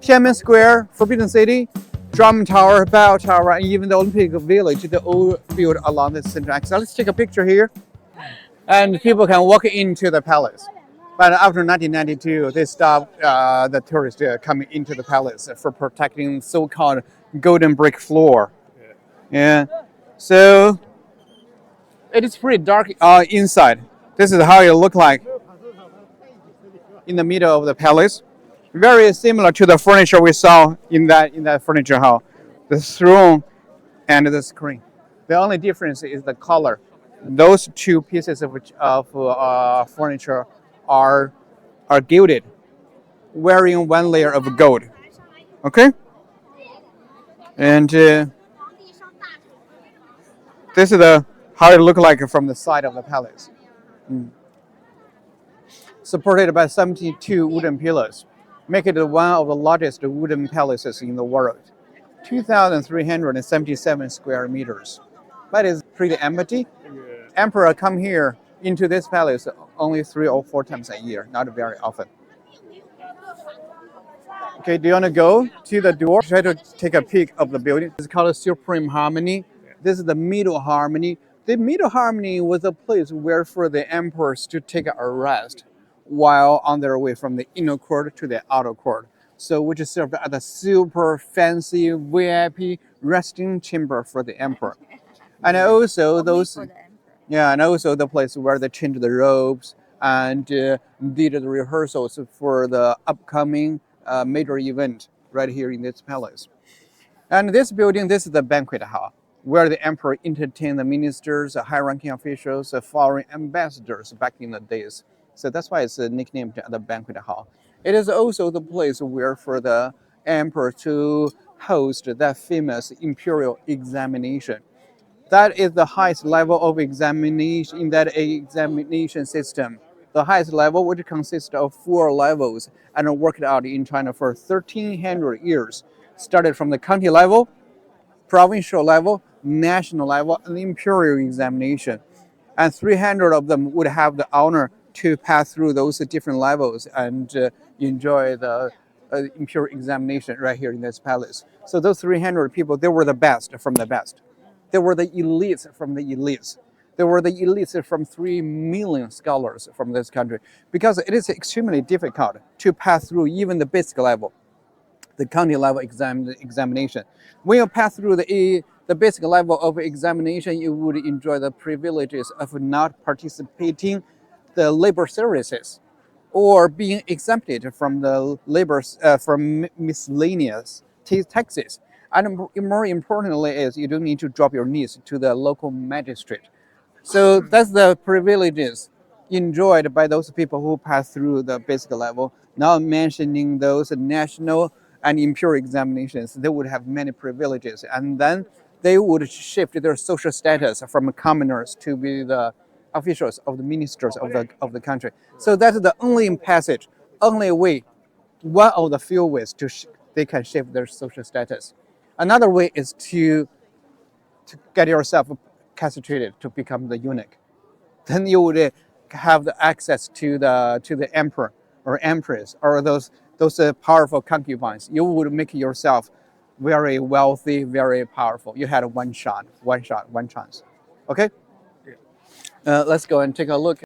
Tiananmen Square, Forbidden City, Drum Tower, Bell Tower, and even the Olympic Village, they all built along the central axis. Let's take a picture here. And people can walk into the palace. But after 1992, they stopped the tourists coming into the palace for protecting so-called golden brick floor. Yeah. So it is pretty dark inside. This is how it looks like in the middle of the palace. Very similar to the furniture we saw in that furniture hall. The throne and the screen. The only difference is the color. Those two pieces of furniture are gilded, wearing one layer of gold. Okay? And this is how it looks like from the side of the palace. Supported by 72 wooden pillars, make it one of the largest wooden palaces in the world. 2,377 square meters. But it's pretty empty. Emperor come here into this palace only 3 or 4 times a year, not very often. Okay, do you want to go to the door? Try to take a peek of the building. It's called Supreme Harmony. This is the middle harmony. The middle harmony was a place where for the emperors to take a rest while on their way from the inner court to the outer court. So which served as a super fancy VIP resting chamber for the emperor. And also and also the place where they changed the robes and did the rehearsals for the upcoming major event right here in this palace. And this building, this is the banquet hall, where the emperor entertained the ministers, high-ranking officials, foreign ambassadors back in the days. So that's why it's nicknamed the banquet hall. It is also the place where for the emperor to host that famous imperial examination. That is the highest level of examination in that examination system. The highest level, which consists of 4 levels and worked out in China for 1,300 years, started from the county level, provincial level, national level, and imperial examination. And 300 of them would have the honor to pass through those different levels and enjoy the imperial examination right here in this palace. So those 300 people, they were the best from the best. They were the elites from the elites. They were the elites from 3 million scholars from this country, because it is extremely difficult to pass through even the basic level, the county level examination. When you pass through the basic level of examination, you would enjoy the privileges of not participating the labor services or being exempted from the from miscellaneous taxes. And more importantly is you don't need to drop your knees to the local magistrate. So that's the privileges enjoyed by those people who pass through the basic level. Now mentioning those national and imperial examinations, they would have many privileges, and then they would shift their social status from commoners to be the officials of the ministers of the country. So that's the only passage, only way, one of the few ways they can shift their social status. Another way is to get yourself castrated to become the eunuch. Then you would have the access to the emperor or empress or those powerful concubines. You would make yourself very wealthy, very powerful. You had one chance. Okay? Let's go and take a look